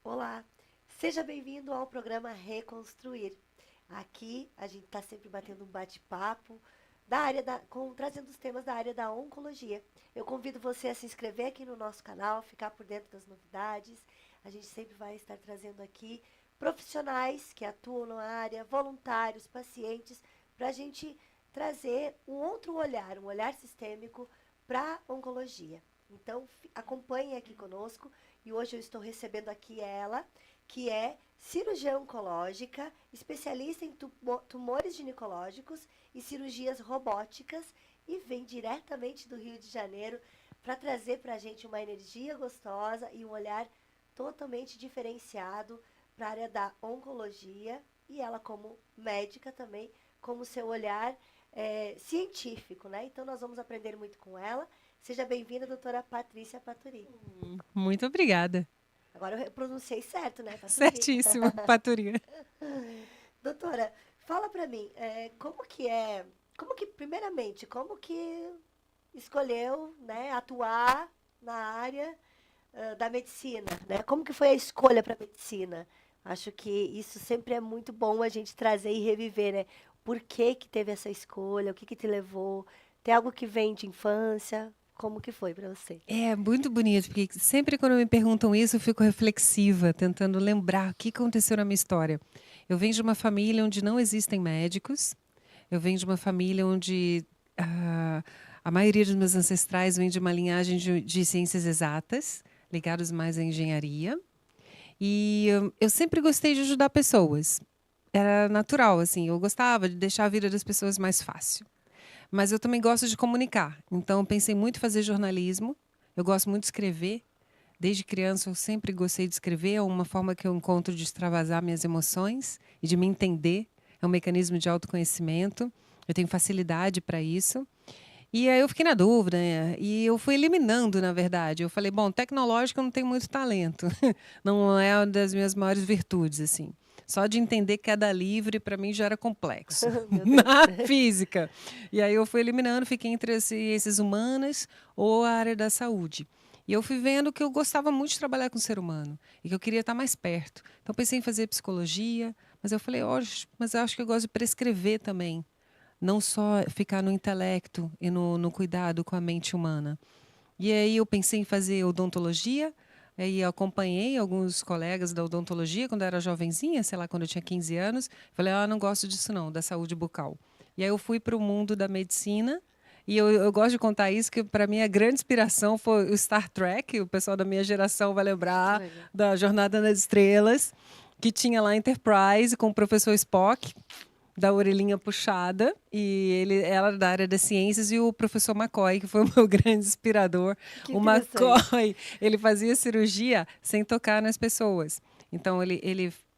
Olá, seja bem-vindo ao programa Reconstruir. Aqui a gente está sempre batendo um bate-papo trazendo os temas da área da oncologia. Eu convido você a se inscrever aqui no nosso canal, ficar por dentro das novidades. A gente sempre vai estar trazendo aqui profissionais que atuam na área, voluntários, pacientes, para a gente trazer um olhar sistêmico para a oncologia. Então, acompanhe aqui conosco. E hoje eu estou recebendo aqui ela, que é cirurgiã oncológica, especialista em tumores ginecológicos e cirurgias robóticas, e vem diretamente do Rio de Janeiro para trazer para a gente uma energia gostosa e um olhar totalmente diferenciado para a área da oncologia, e ela como médica também, como seu olhar científico, né? Então nós vamos aprender muito com ela. Seja bem-vinda, doutora Patrícia Paturi. Muito obrigada. Agora eu pronunciei certo, né? Paturi. Certíssimo, Paturinha. Doutora, fala pra mim, primeiramente, como que escolheu, né, atuar na área da medicina, né? Como que foi a escolha para medicina? Acho que isso sempre é muito bom a gente trazer e reviver, né? Por que que teve essa escolha? O que que te levou? Tem algo que vem de infância? Como que foi para você? É muito bonito, porque sempre quando me perguntam isso, eu fico reflexiva, tentando lembrar o que aconteceu na minha história. Eu venho de uma família onde não existem médicos, eu venho de uma família onde a maioria dos meus ancestrais vem de uma linhagem de ciências exatas, ligados mais à engenharia. E eu sempre gostei de ajudar pessoas. Era natural, assim, eu gostava de deixar a vida das pessoas mais fácil. Mas eu também gosto de comunicar. Então, eu pensei muito em fazer jornalismo. Eu gosto muito de escrever. Desde criança, eu sempre gostei de escrever. É uma forma que eu encontro de extravasar minhas emoções e de me entender. É um mecanismo de autoconhecimento. Eu tenho facilidade para isso. E aí eu fiquei na dúvida, né? E eu fui eliminando, na verdade. Eu falei, bom, tecnológico eu não tenho muito talento. Não é uma das minhas maiores virtudes, assim. Só de entender queda livre, para mim, já era complexo. Meu Deus. Na física. E aí eu fui eliminando, fiquei entre as ciências humanas ou a área da saúde. E eu fui vendo que eu gostava muito de trabalhar com o ser humano e que eu queria estar mais perto. Então pensei em fazer psicologia, mas eu falei, mas eu acho que eu gosto de prescrever também, não só ficar no intelecto e no cuidado com a mente humana. E aí eu pensei em fazer odontologia, aí eu acompanhei alguns colegas da odontologia quando eu era jovenzinha, sei lá, quando eu tinha 15 anos. Falei, não gosto disso não, da saúde bucal. E aí eu fui para o mundo da medicina, e eu gosto de contar isso, que para mim a grande inspiração foi o Star Trek, o pessoal da minha geração vai Que lembrar legal. da Jornada nas Estrelas, que tinha lá a Enterprise com o professor Spock, da orelhinha puxada, e ela era da área das ciências, e o professor McCoy, que foi o meu grande inspirador. Que O interessante. McCoy, ele fazia cirurgia sem tocar nas pessoas. Então,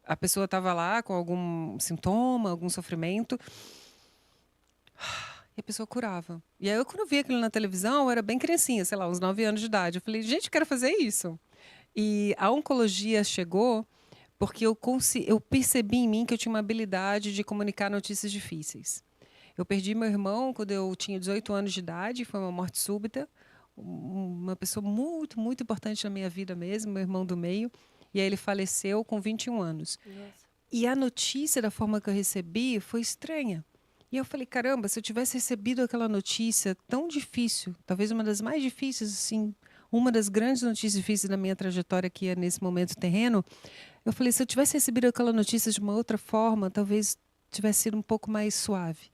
a pessoa estava lá com algum sintoma, algum sofrimento, e a pessoa curava. E aí, quando eu vi aquilo na televisão, eu era bem criancinha, sei lá, uns 9 anos de idade. Eu falei, gente, eu quero fazer isso. E a oncologia chegou porque eu percebi em mim que eu tinha uma habilidade de comunicar notícias difíceis. Eu perdi meu irmão quando eu tinha 18 anos de idade, foi uma morte súbita, uma pessoa muito, muito importante na minha vida mesmo, meu irmão do meio, e aí ele faleceu com 21 anos. Nossa. E a notícia, da forma que eu recebi, foi estranha. E eu falei, caramba, se eu tivesse recebido aquela notícia tão difícil, talvez uma das mais difíceis, assim, uma das grandes notícias difíceis da minha trajetória aqui é nesse momento terreno, eu falei, se eu tivesse recebido aquela notícia de uma outra forma, talvez tivesse sido um pouco mais suave.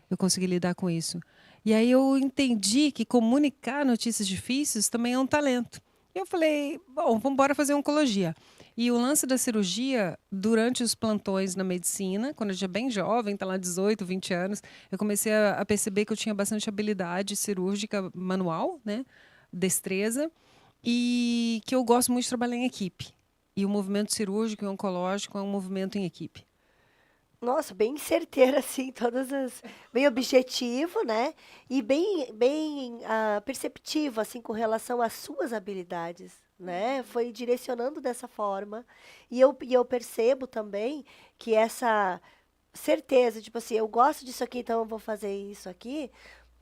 Eu consegui lidar com isso. E aí eu entendi que comunicar notícias difíceis também é um talento. E eu falei, bom, vamos embora fazer oncologia. E o lance da cirurgia, durante os plantões na medicina, quando eu já bem jovem, tá lá 18, 20 anos, eu comecei a perceber que eu tinha bastante habilidade cirúrgica manual, né? Destreza, e que eu gosto muito de trabalhar em equipe. E o movimento cirúrgico e oncológico é um movimento em equipe. Nossa, bem certeira, assim, bem objetivo, né? E bem perceptivo, assim, com relação às suas habilidades, né? Foi direcionando dessa forma. E eu percebo também que essa certeza, tipo assim, eu gosto disso aqui, então eu vou fazer isso aqui,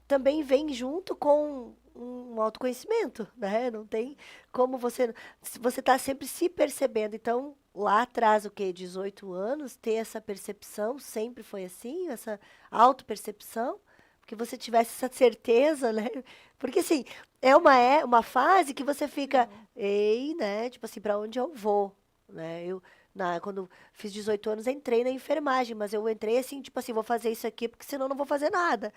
também vem junto com um autoconhecimento, né? Não tem como se você está sempre se percebendo. Então, lá atrás, o quê? 18 anos, ter essa percepção, sempre foi assim, essa autopercepção, que você tivesse essa certeza, né? Porque, assim, é uma fase que você fica, ei, né? Tipo assim, para onde eu vou, né? Quando fiz 18 anos, entrei na enfermagem, mas eu entrei assim, tipo assim, vou fazer isso aqui, porque senão eu não vou fazer nada.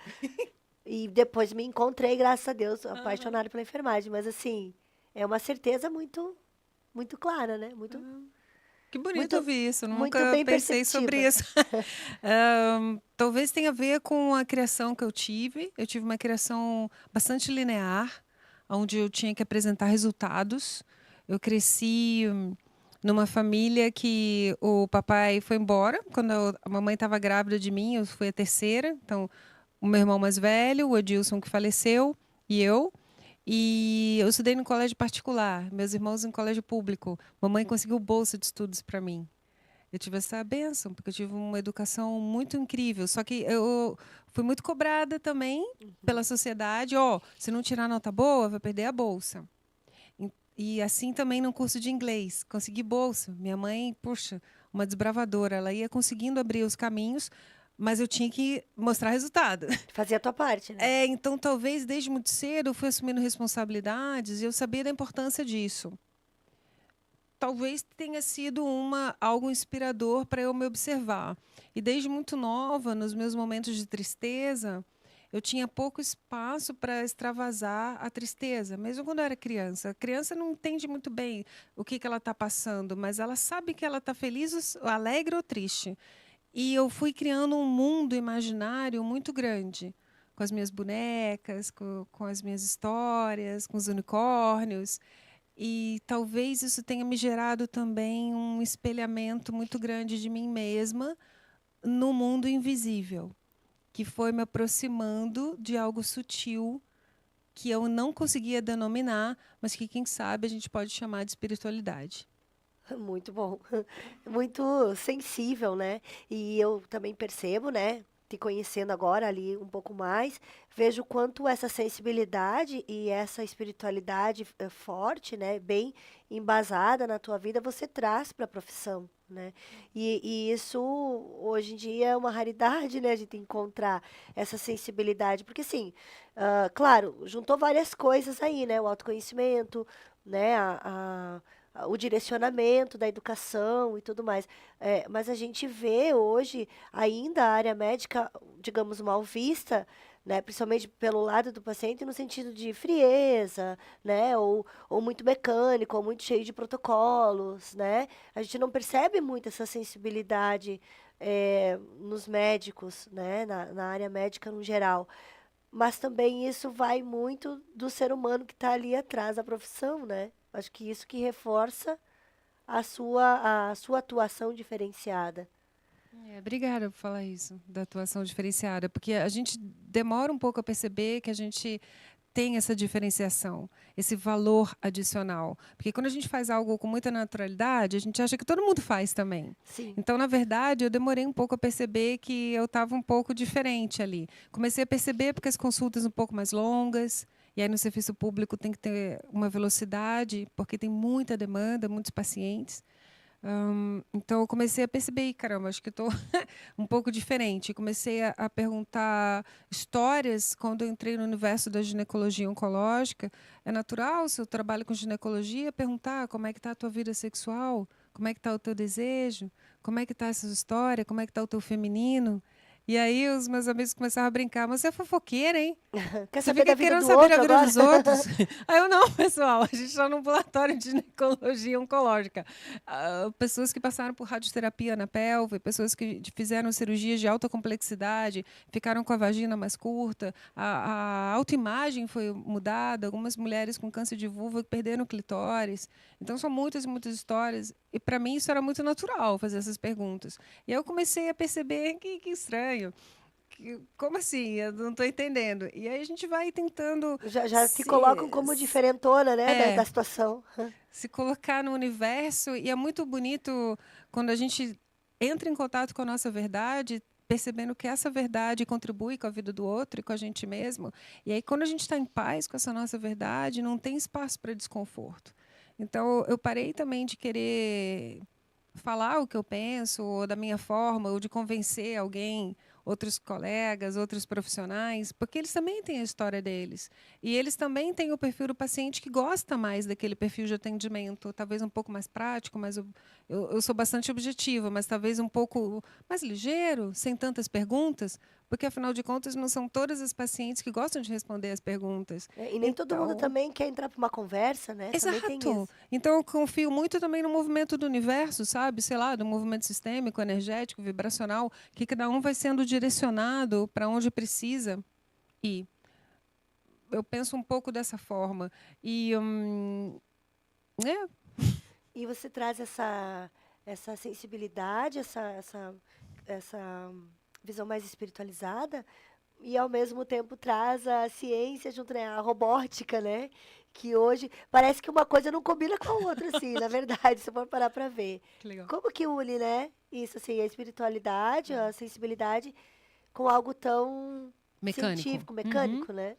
E depois me encontrei, graças a Deus, Aham. apaixonada pela enfermagem. Mas assim, é uma certeza muito, muito clara, né? Muito, Que bonito muito, ouvir isso, muito nunca bem pensei sobre perceptiva. isso. Talvez tenha a ver com a criação que eu tive. Eu tive uma criação bastante linear, onde eu tinha que apresentar resultados. Eu cresci numa família que o papai foi embora quando a mamãe estava grávida de mim, eu fui a terceira. Então, o meu irmão mais velho, o Edilson, que faleceu, e eu. E eu estudei no colégio particular, meus irmãos em colégio público. Mamãe conseguiu bolsa de estudos para mim. Eu tive essa bênção, porque eu tive uma educação muito incrível. Só que eu fui muito cobrada também pela sociedade. Ó, se não tirar nota boa, vai perder a bolsa. E assim também no curso de inglês. Consegui bolsa. Minha mãe, puxa, uma desbravadora. Ela ia conseguindo abrir os caminhos, mas eu tinha que mostrar resultado. Fazia a tua parte, né? Então, talvez desde muito cedo eu fui assumindo responsabilidades e eu sabia da importância disso. Talvez tenha sido algo inspirador para eu me observar. E desde muito nova, nos meus momentos de tristeza, eu tinha pouco espaço para extravasar a tristeza, mesmo quando eu era criança. A criança não entende muito bem o que ela está passando, mas ela sabe que ela está feliz, alegre ou triste. E eu fui criando um mundo imaginário muito grande, com as minhas bonecas, com as minhas histórias, com os unicórnios. E talvez isso tenha me gerado também um espelhamento muito grande de mim mesma no mundo invisível, que foi me aproximando de algo sutil que eu não conseguia denominar, mas que, quem sabe, a gente pode chamar de espiritualidade. Muito bom. Muito sensível, né? E eu também percebo, né? Te conhecendo agora ali um pouco mais, vejo quanto essa sensibilidade e essa espiritualidade forte, né? Bem embasada na tua vida, você traz para a profissão, né? E isso hoje em dia é uma raridade, né? A gente encontrar essa sensibilidade, porque assim, claro, juntou várias coisas aí, né? O autoconhecimento, né? O direcionamento da educação e tudo mais. Mas a gente vê hoje ainda a área médica, digamos, mal vista, né, principalmente pelo lado do paciente, no sentido de frieza, né, ou muito mecânico, ou muito cheio de protocolos, né? A gente não percebe muito essa sensibilidade nos médicos, né, na área médica no geral. Mas também isso vai muito do ser humano que está ali atrás da profissão, né? Acho que isso que reforça a sua atuação diferenciada. Obrigada por falar isso, da atuação diferenciada, porque a gente demora um pouco a perceber que a gente tem essa diferenciação, esse valor adicional. Porque quando a gente faz algo com muita naturalidade, a gente acha que todo mundo faz também. Sim. Então, na verdade, eu demorei um pouco a perceber que eu estava um pouco diferente ali. Comecei a perceber porque as consultas um pouco mais longas, e aí no serviço público tem que ter uma velocidade, porque tem muita demanda, muitos pacientes. Então eu comecei a perceber, caramba, acho que estou um pouco diferente. Comecei a perguntar histórias quando eu entrei no universo da ginecologia oncológica. É natural, se eu trabalho com ginecologia, perguntar como é que está a tua vida sexual, como é que está o teu desejo, como é que está essa história, como é que está o teu feminino. E aí os meus amigos começaram a brincar, mas você é fofoqueira, hein? Quer Você saber da fica vida querendo do saber a outro vida agora? dos outros? Aí eu, não, pessoal, a gente está num ambulatório de ginecologia oncológica. Pessoas que passaram por radioterapia na pelve, pessoas que fizeram cirurgias de alta complexidade, ficaram com a vagina mais curta, a autoimagem foi mudada, algumas mulheres com câncer de vulva que perderam o clitóris. Então, são muitas, muitas histórias. E, para mim, isso era muito natural, fazer essas perguntas. E aí eu comecei a perceber que estranho. Como assim? Eu não estou entendendo. E aí a gente vai tentando Já te colocam se, como diferentona, né, da é, situação. se colocar no universo. E é muito bonito quando a gente entra em contato com a nossa verdade, percebendo que essa verdade contribui com a vida do outro e com a gente mesmo. E aí, quando a gente está em paz com essa nossa verdade, não tem espaço para desconforto. Então, eu parei também de querer falar o que eu penso, ou da minha forma, ou de convencer alguém, outros colegas, outros profissionais, porque eles também têm a história deles. E eles também têm o perfil do paciente que gosta mais daquele perfil de atendimento, talvez um pouco mais prático, mas eu sou bastante objetiva, mas talvez um pouco mais ligeiro, sem tantas perguntas, porque, afinal de contas, não são todas as pacientes que gostam de responder as perguntas. E nem todo mundo Então, também quer entrar para uma conversa, né? Também tem exato. isso. Então eu confio muito também no movimento do universo, sabe? Sei lá, do movimento sistêmico, energético, vibracional, que cada um vai sendo direcionado para onde precisa ir. Eu penso um pouco dessa forma. E é, E você traz essa sensibilidade, essa visão mais espiritualizada e ao mesmo tempo traz a ciência junto, né, a robótica, né? Que hoje parece que uma coisa não combina com a outra, assim, na verdade, se for parar para ver. que legal. Como que une, né? Isso, assim, a espiritualidade, a sensibilidade com algo tão Mecânico. científico, Uhum. mecânico, né?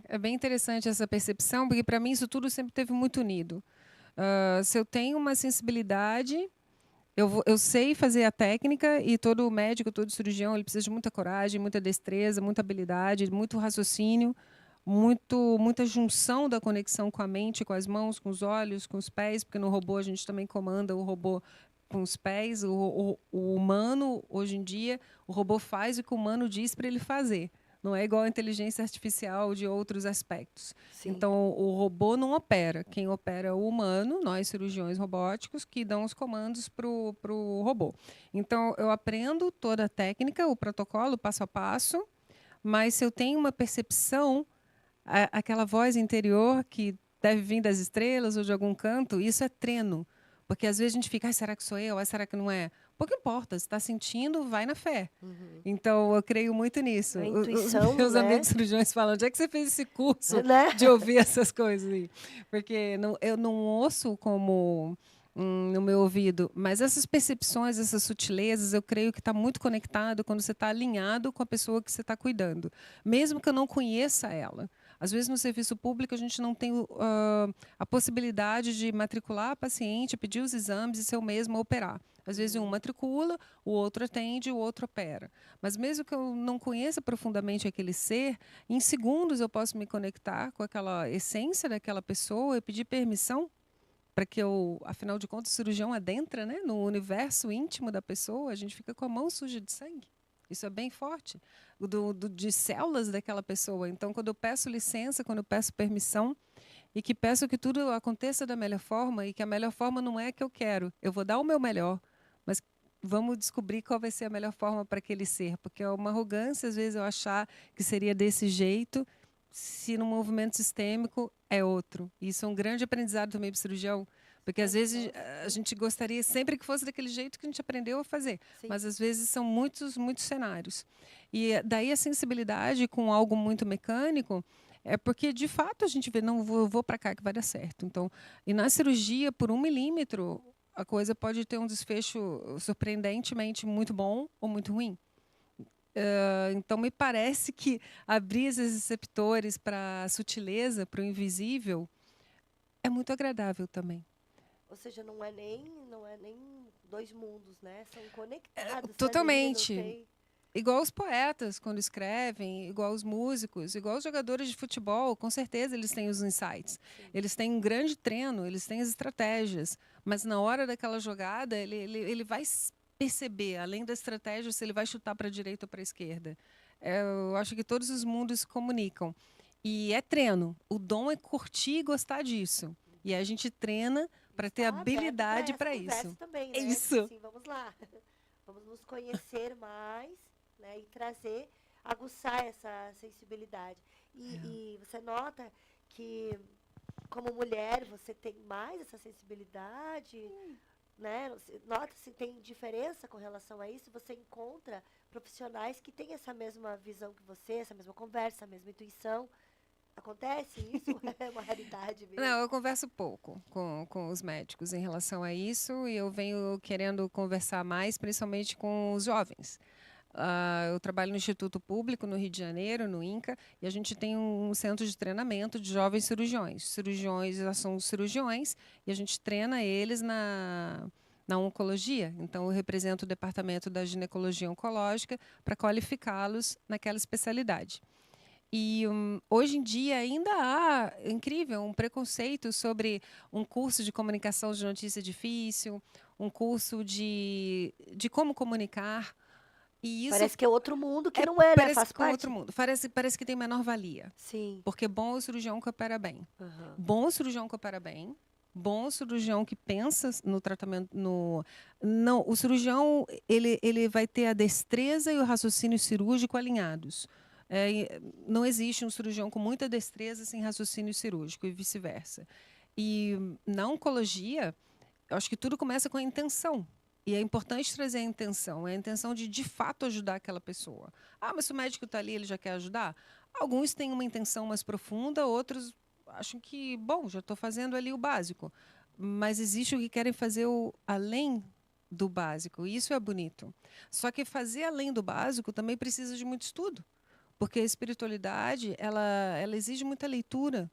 É bem interessante essa percepção, porque para mim isso tudo sempre teve muito unido. Se eu tenho uma sensibilidade, eu sei fazer a técnica, e todo médico, todo cirurgião, ele precisa de muita coragem, muita destreza, muita habilidade, muito raciocínio, muita junção da conexão com a mente, com as mãos, com os olhos, com os pés, porque no robô a gente também comanda o robô com os pés. O humano, hoje em dia, o robô faz o que o humano diz para ele fazer. Não é igual a inteligência artificial de outros aspectos. Sim. Então, o robô não opera. Quem opera é o humano, nós cirurgiões robóticos, que dão os comandos para o robô. Então, eu aprendo toda a técnica, o protocolo, passo a passo, mas se eu tenho uma percepção, aquela voz interior que deve vir das estrelas ou de algum canto, isso é treino. Porque às vezes a gente fica, será que sou eu? Será que não é? Pouco importa, se está sentindo, vai na fé. Uhum. Então, eu creio muito nisso. A Os intuição, meus né? amigos cirurgiões falam, onde é que você fez esse curso Né? de ouvir essas coisas aí? Porque eu não ouço como no meu ouvido, mas essas percepções, essas sutilezas, eu creio que está muito conectado quando você está alinhado com a pessoa que você está cuidando, mesmo que eu não conheça ela. Às vezes, no serviço público, a gente não tem a possibilidade de matricular a paciente, pedir os exames e ser o mesmo a operar. Às vezes, um matricula, o outro atende, o outro opera. Mas mesmo que eu não conheça profundamente aquele ser, em segundos eu posso me conectar com aquela essência daquela pessoa e pedir permissão para que eu, afinal de contas, o cirurgião adentra, né, no universo íntimo da pessoa, a gente fica com a mão suja de sangue. Isso é bem forte, de células daquela pessoa. Então, quando eu peço licença, quando eu peço permissão, e que peço que tudo aconteça da melhor forma, e que a melhor forma não é a que eu quero, eu vou dar o meu melhor, mas vamos descobrir qual vai ser a melhor forma para aquele ser, porque é uma arrogância, às vezes, eu achar que seria desse jeito, se no movimento sistêmico é outro. E isso é um grande aprendizado também para o cirurgião, porque às vezes a gente gostaria sempre que fosse daquele jeito que a gente aprendeu a fazer, Sim. mas às vezes são muitos cenários. E daí a sensibilidade com algo muito mecânico é porque, de fato, a gente vê, não, vou para cá que vai dar certo. Então, e na cirurgia, por 1 milímetro, a coisa pode ter um desfecho surpreendentemente muito bom ou muito ruim. Então, me parece que abrir esses receptores para a sutileza, para o invisível, é muito agradável também. Ou seja, não é nem dois mundos, né? São conectados ali, Totalmente. não tem... Igual os poetas, quando escrevem, igual os músicos, igual os jogadores de futebol, com certeza eles têm os insights. Sim. Eles têm um grande treino, eles têm as estratégias, mas na hora daquela jogada, ele vai perceber, além da estratégia, se ele vai chutar para a direita ou para a esquerda. Eu acho que todos os mundos se comunicam. E é treino. O dom é curtir e gostar disso. E a gente treina para ter Está aberto habilidade essa para conversa isso. também, É né? isso. Assim, vamos lá. Vamos nos conhecer mais, né? E trazer, aguçar essa sensibilidade. E você nota que, como mulher, você tem mais essa sensibilidade, né? Nota se tem diferença com relação a isso. Você encontra profissionais que têm essa mesma visão que você, essa mesma conversa, a mesma intuição. Acontece isso? É uma raridade mesmo. Não, eu converso pouco com os médicos em relação a isso, e eu venho querendo conversar mais, principalmente com os jovens. Eu trabalho no Instituto Público, no Rio de Janeiro, no INCA, e a gente tem um centro de treinamento de jovens cirurgiões. Cirurgiões já são cirurgiões, e a gente treina eles na oncologia. Então, eu represento o departamento da ginecologia oncológica para qualificá-los naquela especialidade. E hoje em dia ainda há, incrível, um preconceito sobre um curso de comunicação de notícia difícil, um curso de como comunicar. E isso Parece que é outro mundo que não é, né? parece Faz que é outro parte. mundo. Parece que tem menor valia. Sim. Porque bom é o cirurgião que opera bem. Aham. Bom é o cirurgião que opera bem. Bom é o cirurgião que pensa no tratamento. Não, o cirurgião ele vai ter a destreza e o raciocínio cirúrgico alinhados. Não existe um cirurgião com muita destreza sem raciocínio cirúrgico e vice-versa. E na oncologia, eu acho que tudo começa com a intenção. E é importante trazer a intenção. É a intenção de fato, ajudar aquela pessoa. Mas se o médico está ali, ele já quer ajudar? Alguns têm uma intenção mais profunda, outros acham que, bom, já estou fazendo ali o básico. Mas existe o que querem fazer além do básico. E isso é bonito. Só que fazer além do básico também precisa de muito estudo. Porque a espiritualidade, ela exige muita leitura,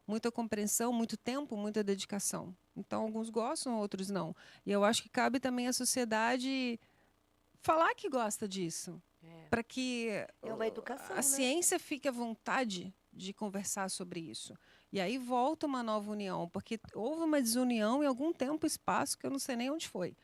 muita compreensão, muito tempo, muita dedicação. Então, alguns gostam, outros não. E eu acho que cabe também à sociedade falar que gosta disso, para que É uma educação, a né? ciência fique à vontade de conversar sobre isso. E aí volta uma nova união, porque houve uma desunião em algum tempo e espaço que eu não sei nem onde foi.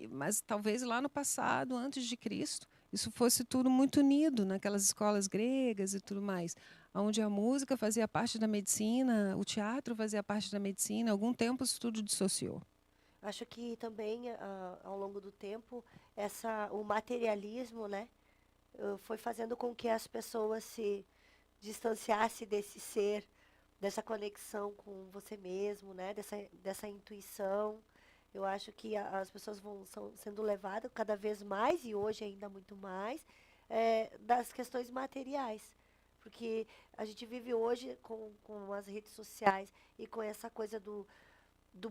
Mas talvez lá no passado, antes de Cristo, isso fosse tudo muito unido naquelas escolas gregas e tudo mais, onde a música fazia parte da medicina, o teatro fazia parte da medicina. Algum tempo isso tudo dissociou. Acho que também, ao longo do tempo, o materialismo, né, foi fazendo com que as pessoas se distanciassem desse ser, dessa conexão com você mesmo, né, dessa intuição. Eu acho que as pessoas são sendo levadas cada vez mais, e hoje ainda muito mais, das questões materiais. Porque a gente vive hoje com as redes sociais e com essa coisa do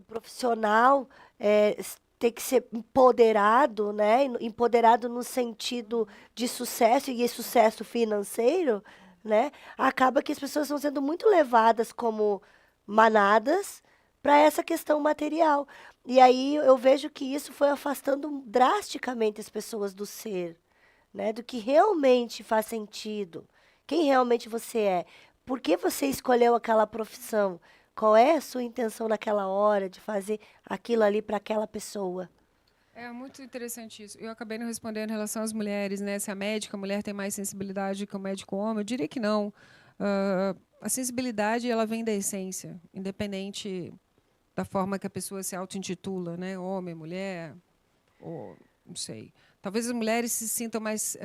profissional ter que ser empoderado, né? Empoderado no sentido de sucesso e sucesso financeiro, né? Acaba que as pessoas estão sendo muito levadas como manadas para essa questão material. E aí eu vejo que isso foi afastando drasticamente as pessoas do ser, né? Do que realmente faz sentido. Quem realmente você é? Por que você escolheu aquela profissão? Qual é a sua intenção naquela hora de fazer aquilo ali para aquela pessoa? É muito interessante isso. Eu acabei não respondendo em relação às mulheres, né? Se a médica, a mulher tem mais sensibilidade que o médico homem, eu diria que não. A sensibilidade, ela vem da essência, independente da forma que a pessoa se auto-intitula, né? Homem, mulher, ou não sei. Talvez as mulheres se sintam mais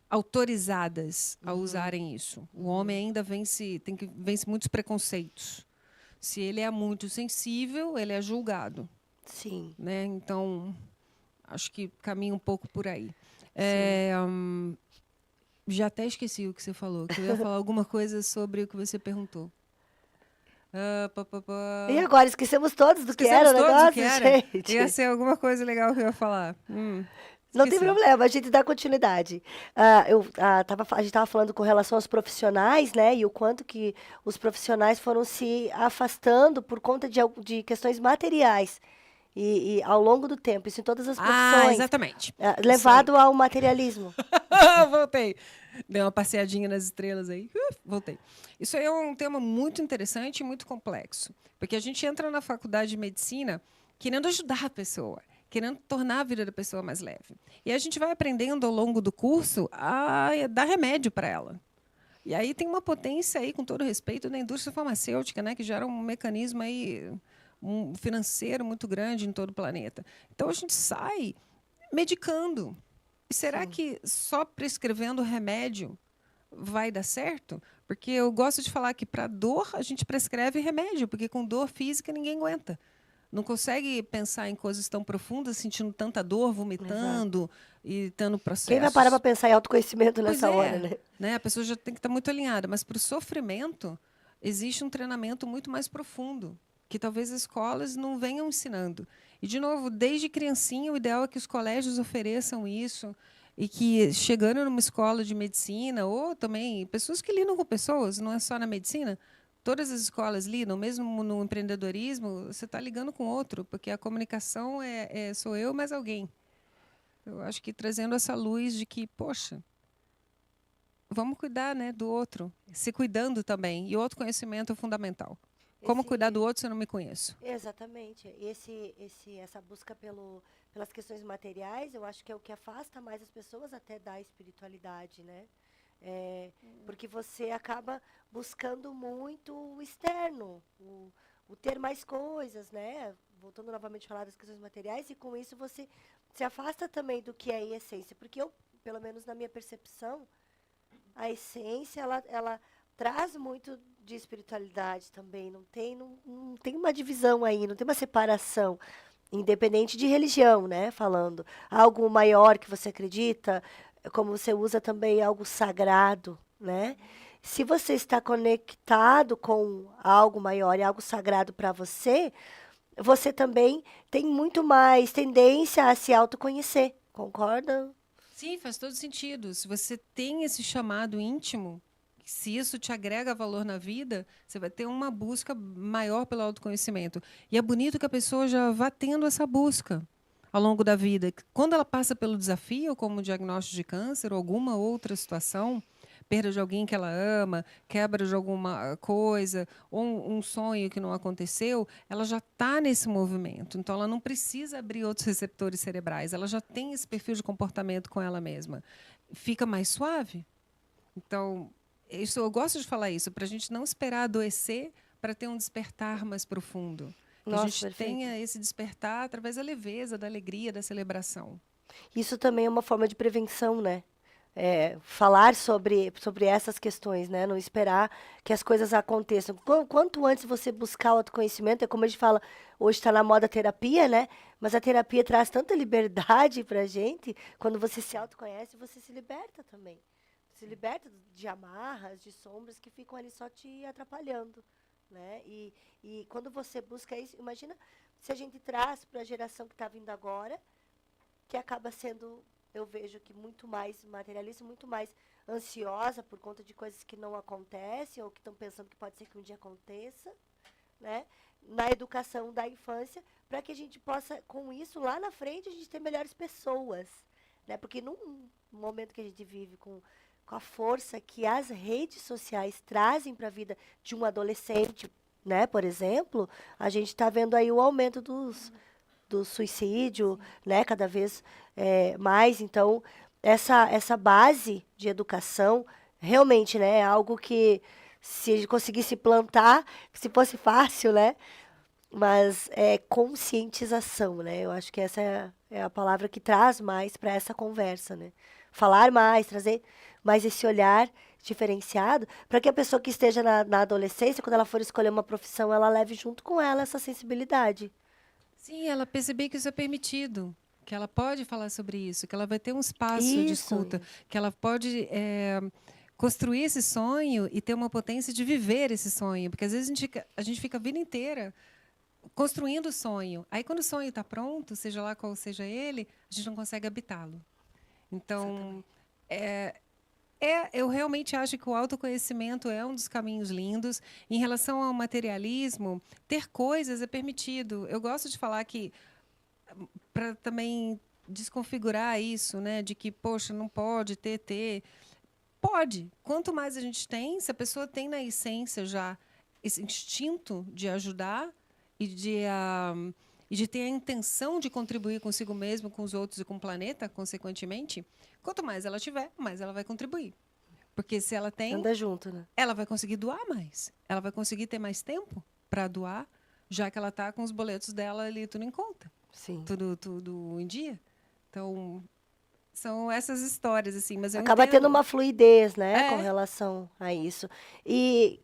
autorizadas a usarem isso. O homem ainda vence muitos preconceitos. Se ele é muito sensível, ele é julgado. Sim. Né? Então, acho que caminha um pouco por aí. Já até esqueci o que você falou, que eu ia falar alguma coisa sobre o que você perguntou. E agora, esquecemos todos do que era o Esquecemos todos o que negócio, era? gente? Ia ser alguma coisa legal que eu ia falar. Não tem Esqueci. problema, a gente dá continuidade. A gente estava falando com relação aos profissionais, né? E o quanto que os profissionais foram se afastando por conta de questões materiais. E ao longo do tempo, isso em todas as profissões. Exatamente. Levado ao materialismo. Voltei. Dei uma passeadinha nas estrelas aí. Voltei. Isso aí é um tema muito interessante e muito complexo. Porque a gente entra na faculdade de medicina querendo ajudar a pessoa, querendo tornar a vida da pessoa mais leve. E a gente vai aprendendo ao longo do curso a dar remédio para ela. E aí tem uma potência aí, com todo respeito, da indústria farmacêutica, né, que gera um mecanismo aí, financeiro muito grande em todo o planeta. Então a gente sai medicando. E será Sim. que só prescrevendo remédio vai dar certo? Porque eu gosto de falar que para dor a gente prescreve remédio, porque com dor física ninguém aguenta. Não consegue pensar em coisas tão profundas, sentindo tanta dor, vomitando e tendo processos. Quem vai parar para pensar em autoconhecimento Pois nessa hora, né? A pessoa já tem que estar muito alinhada. Mas para o sofrimento, existe um treinamento muito mais profundo. que talvez as escolas não venham ensinando. E, de novo, desde criancinha, o ideal é que os colégios ofereçam isso e que, chegando numa escola de medicina, ou também pessoas que lidam com pessoas, não é só na medicina, todas as escolas lidam, mesmo no empreendedorismo, você está ligando com outro, porque a comunicação sou eu mais alguém. Eu acho que trazendo essa luz de que, poxa, vamos cuidar, né, do outro, se cuidando também. E o autoconhecimento é fundamental. Como cuidar do Esse, outro se eu não me conheço? exatamente. Essa busca pelas questões materiais, eu acho que é o que afasta mais as pessoas até da espiritualidade, né? É, porque você acaba buscando muito o externo, o ter mais coisas, né? Voltando novamente a falar das questões materiais, e com isso você se afasta também do que é em essência. Porque eu, pelo menos na minha percepção, a essência, ela traz muito de espiritualidade também. Não tem uma divisão aí, não tem uma separação. Independente de religião, né? Falando. Algo maior que você acredita, como você usa também algo sagrado, né? Se você está conectado com algo maior e algo sagrado para você, você também tem muito mais tendência a se autoconhecer. Concorda? Sim, faz todo sentido. Se você tem esse chamado íntimo, se isso te agrega valor na vida, você vai ter uma busca maior pelo autoconhecimento. E é bonito que a pessoa já vá tendo essa busca ao longo da vida. Quando ela passa pelo desafio, como o diagnóstico de câncer ou alguma outra situação, perda de alguém que ela ama, quebra de alguma coisa, ou um sonho que não aconteceu, ela já está nesse movimento. Então, ela não precisa abrir outros receptores cerebrais, ela já tem esse perfil de comportamento com ela mesma. Fica mais suave. Então, isso, eu gosto de falar isso, para a gente não esperar adoecer para ter um despertar mais profundo. Que a Nossa, gente perfeito. tenha esse despertar através da leveza, da alegria, da celebração. Isso também é uma forma de prevenção, né? Falar sobre essas questões, né? Não esperar que as coisas aconteçam. Quanto antes você buscar o autoconhecimento, é como a gente fala, hoje está na moda a terapia, né? Mas a terapia traz tanta liberdade pra gente. Quando você se autoconhece, você se liberta também. Se liberta de amarras, de sombras que ficam ali só te atrapalhando, né? E quando você busca isso, imagina se a gente traz para a geração que está vindo agora, que acaba sendo, eu vejo que muito mais materialista, muito mais ansiosa por conta de coisas que não acontecem ou que estão pensando que pode ser que um dia aconteça, né? Na educação da infância, para que a gente possa, com isso, lá na frente, a gente ter melhores pessoas, né? Porque num momento que a gente vive com a força que as redes sociais trazem para a vida de um adolescente, né? Por exemplo, a gente está vendo aí o aumento do suicídio, né, cada vez mais. Então, essa base de educação, realmente, né, é algo que, se conseguisse plantar, se fosse fácil, né, mas é conscientização, né, eu acho que essa é a palavra que traz mais para essa conversa, né, falar mais, trazer mais esse olhar diferenciado, para que a pessoa que esteja na adolescência, quando ela for escolher uma profissão, ela leve junto com ela essa sensibilidade. Sim, ela perceber que isso é permitido, que ela pode falar sobre isso, que ela vai ter um espaço de Isso, escuta, que ela pode construir esse sonho e ter uma potência de viver esse sonho. Porque às vezes a gente fica a vida inteira construindo o sonho. Aí, quando o sonho está pronto, seja lá qual seja ele, a gente não consegue habitá-lo. Então, exatamente. eu realmente acho que o autoconhecimento é um dos caminhos lindos. Em relação ao materialismo, ter coisas é permitido. Eu gosto de falar que, para também desconfigurar isso, né, de que, poxa, não pode ter. Pode. Quanto mais a gente tem, se a pessoa tem na essência já esse instinto de ajudar e de ter a intenção de contribuir consigo mesmo, com os outros e com o planeta, consequentemente, quanto mais ela tiver, mais ela vai contribuir. Porque se ela tem, Anda junto, né? ela vai conseguir doar mais. Ela vai conseguir ter mais tempo para doar, já que ela está com os boletos dela ali tudo em conta, Sim. tudo em dia. Então, são essas histórias, assim, mas eu Acaba tendo entendo. uma fluidez, né, com É, relação a isso. E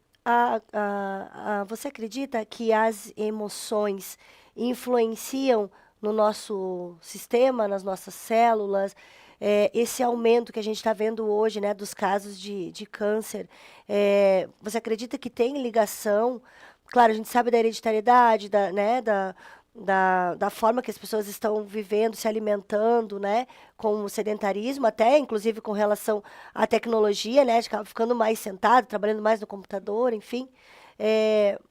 você acredita que as emoções influenciam no nosso sistema, nas nossas células? Esse aumento que a gente está vendo hoje, né, dos casos de câncer, você acredita que tem ligação claro, a gente sabe da hereditariedade, da forma que as pessoas estão vivendo, se alimentando, né, com o sedentarismo, até inclusive com relação à tecnologia, né, de ficar ficando mais sentado, trabalhando mais no computador, enfim.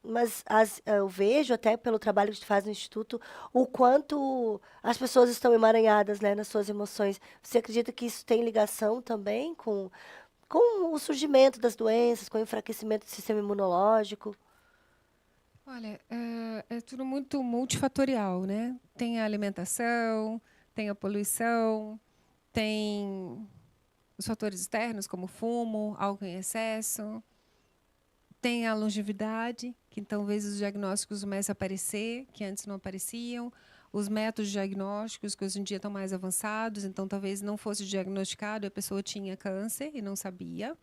Mas eu vejo, até pelo trabalho que a gente faz no Instituto, o quanto as pessoas estão emaranhadas, né, nas suas emoções. Você acredita que isso tem ligação também com o surgimento das doenças, com o enfraquecimento do sistema imunológico? Olha, é tudo muito multifatorial, né? Tem a alimentação, tem a poluição, tem os fatores externos, como fumo, álcool em excesso, tem a longevidade, que talvez os diagnósticos comecem a aparecer, que antes não apareciam, os métodos diagnósticos, que hoje em dia estão mais avançados, então talvez não fosse diagnosticado e a pessoa tinha câncer e não sabia.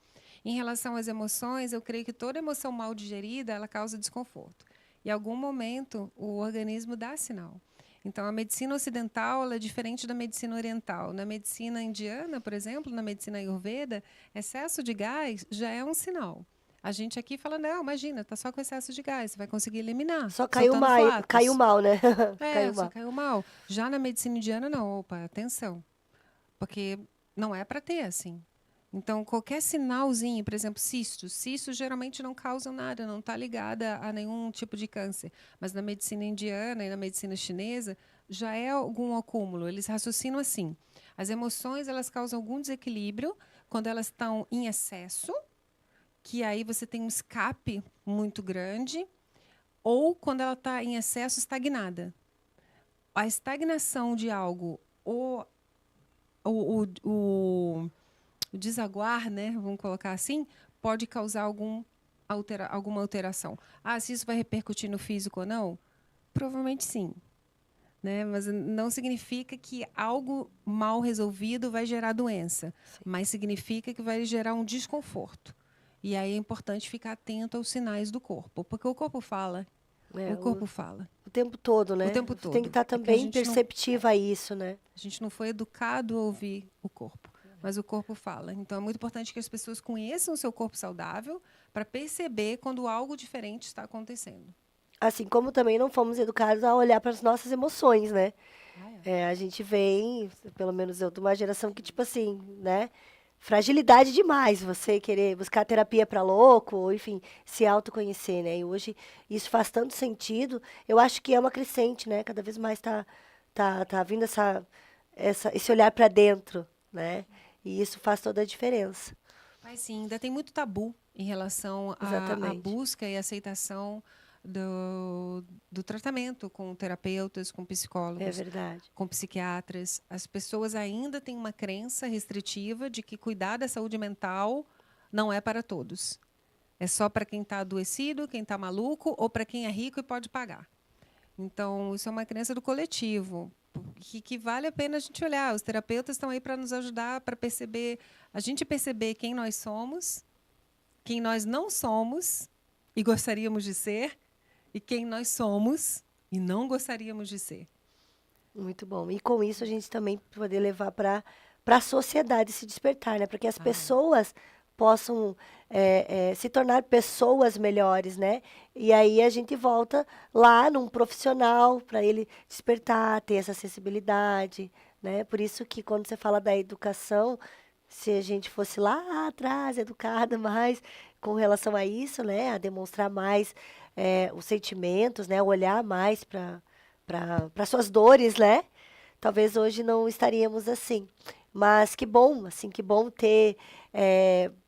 Em relação às emoções, eu creio que toda emoção mal digerida, ela causa desconforto. Em algum momento, o organismo dá sinal. Então, a medicina ocidental ela é diferente da medicina oriental. Na medicina indiana, por exemplo, na medicina ayurveda, excesso de gás já é um sinal. A gente aqui fala, não, imagina, está só com excesso de gás, você vai conseguir eliminar, Só soltando caiu fluatos. mal, né? Caiu Só mal. caiu mal. Já na medicina indiana, não, opa, atenção. Porque não é para ter assim. Então, qualquer sinalzinho, por exemplo, cistos geralmente não causam nada, não está ligada a nenhum tipo de câncer. Mas na medicina indiana e na medicina chinesa já é algum acúmulo. Eles raciocinam assim: as emoções elas causam algum desequilíbrio quando elas estão em excesso, que aí você tem um escape muito grande, ou quando ela está em excesso estagnada. A estagnação de algo, ou o desaguar, né, vamos colocar assim, pode causar alguma alteração. Ah, se isso vai repercutir no físico ou não? Provavelmente sim. Né? Mas não significa que algo mal resolvido vai gerar doença, Sim. mas significa que vai gerar um desconforto. E aí é importante ficar atento aos sinais do corpo, porque o corpo fala. É, O corpo fala o tempo todo, o né? tempo Você tem que todo. estar É que a também gente não, perceptiva a isso, né? a gente não foi educado a ouvir o corpo, mas o corpo fala. Então é muito importante que as pessoas conheçam o seu corpo saudável para perceber quando algo diferente está acontecendo. Assim como também não fomos educados a olhar para as nossas emoções, né? Ah, é. A gente vem, pelo menos eu, de uma geração que, tipo assim, né? Fragilidade demais você querer buscar terapia para louco, ou enfim, se autoconhecer, né? E hoje isso faz tanto sentido. Eu acho que é uma crescente, né? Cada vez mais tá vindo esse olhar para dentro, né? E isso faz toda a diferença. Mas sim, ainda tem muito tabu em relação à Exatamente. busca e aceitação do tratamento com terapeutas, com É psicólogos, verdade. com psiquiatras. As pessoas ainda têm uma crença restritiva de que cuidar da saúde mental não é para todos. É só para quem está adoecido, quem está maluco ou para quem é rico e pode pagar. Então, isso é uma crença do coletivo, que vale a pena a gente olhar. Os terapeutas estão aí para nos ajudar para perceber, a gente perceber quem nós somos, quem nós não somos e gostaríamos de ser, e quem nós somos e não gostaríamos de ser. Muito bom. E com isso a gente também poder levar para a sociedade se despertar, né? Para que as Ah, é. pessoas possam se tornar pessoas melhores, né? E aí a gente volta lá num profissional para ele despertar, ter essa sensibilidade, né? Por isso que quando você fala da educação, se a gente fosse lá atrás, educada mais com relação a isso, né? A demonstrar mais os sentimentos, né? Olhar mais para suas dores, né? Talvez hoje não estaríamos assim. Mas que bom, assim, que bom ter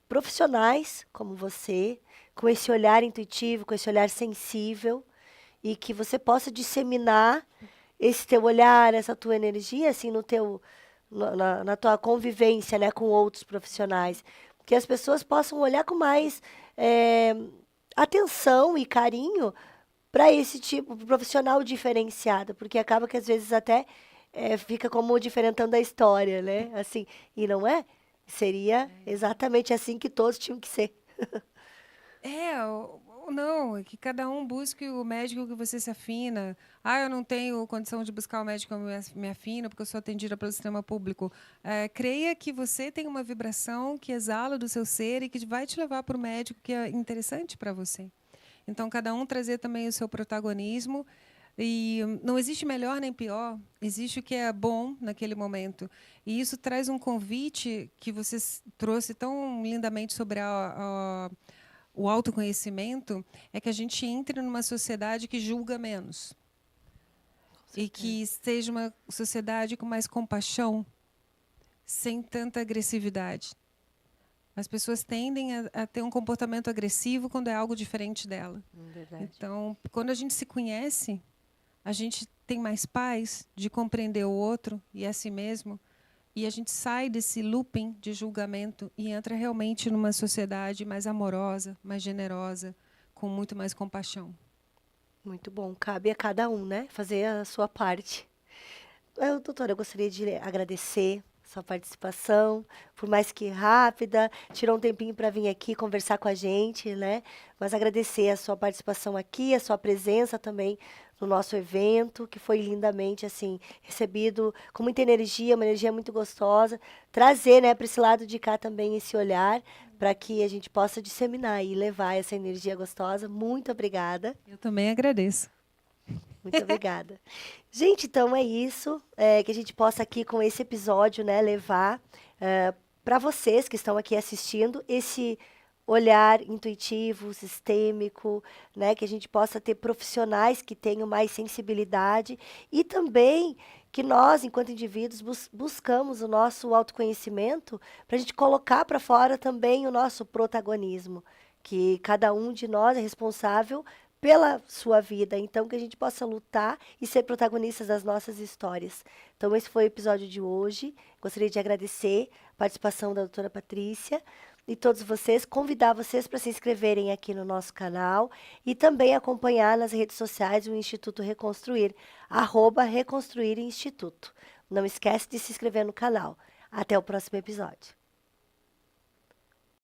profissionais como você, com esse olhar intuitivo, com esse olhar sensível, e que você possa disseminar esse teu olhar, essa tua energia, assim, no teu, na tua convivência, né, com outros profissionais. Que as pessoas possam olhar com mais atenção e carinho para esse tipo de profissional diferenciado, porque acaba que às vezes até fica como diferentando a história, né? Assim, e não é? Seria exatamente assim que todos tinham que ser. Ou não, é que cada um busque o médico que você se afina. Ah, eu não tenho condição de buscar o médico que eu me afino porque eu sou atendida pelo sistema público. Creia que você tem uma vibração que exala do seu ser e que vai te levar para o médico que é interessante para você. Então, cada um trazer também o seu protagonismo. E não existe melhor nem pior, existe o que é bom naquele momento. E isso traz um convite que você trouxe tão lindamente sobre o autoconhecimento, é que a gente entre numa sociedade que julga menos. E que seja uma sociedade com mais compaixão, sem tanta agressividade. As pessoas tendem a ter um comportamento agressivo quando é algo diferente dela. Verdade. Então, quando a gente se conhece, a gente tem mais paz de compreender o outro e a si mesmo, e a gente sai desse looping de julgamento e entra realmente numa sociedade mais amorosa, mais generosa, com muito mais compaixão. Muito bom. Cabe a cada um, né? Fazer a sua parte. Doutora, eu gostaria de agradecer sua participação, por mais que rápida, tirou um tempinho para vir aqui conversar com a gente, né? Mas agradecer a sua participação aqui, a sua presença também no nosso evento, que foi lindamente assim recebido com muita energia, uma energia muito gostosa. Trazer, né, para esse lado de cá também esse olhar para que a gente possa disseminar e levar essa energia gostosa. Muito obrigada. Eu também agradeço. Muito obrigada. Gente, então é isso. Que a gente possa aqui com esse episódio, né, levar para vocês que estão aqui assistindo esse olhar intuitivo, sistêmico, né, que a gente possa ter profissionais que tenham mais sensibilidade e também que nós, enquanto indivíduos, buscamos o nosso autoconhecimento para a gente colocar para fora também o nosso protagonismo, que cada um de nós é responsável pela sua vida, então que a gente possa lutar e ser protagonistas das nossas histórias. Então esse foi o episódio de hoje. Gostaria de agradecer a participação da doutora Patrícia e todos vocês, convidar vocês para se inscreverem aqui no nosso canal e também acompanhar nas redes sociais o Instituto Reconstruir, @Reconstruir Instituto. Não esquece de se inscrever no canal. Até o próximo episódio.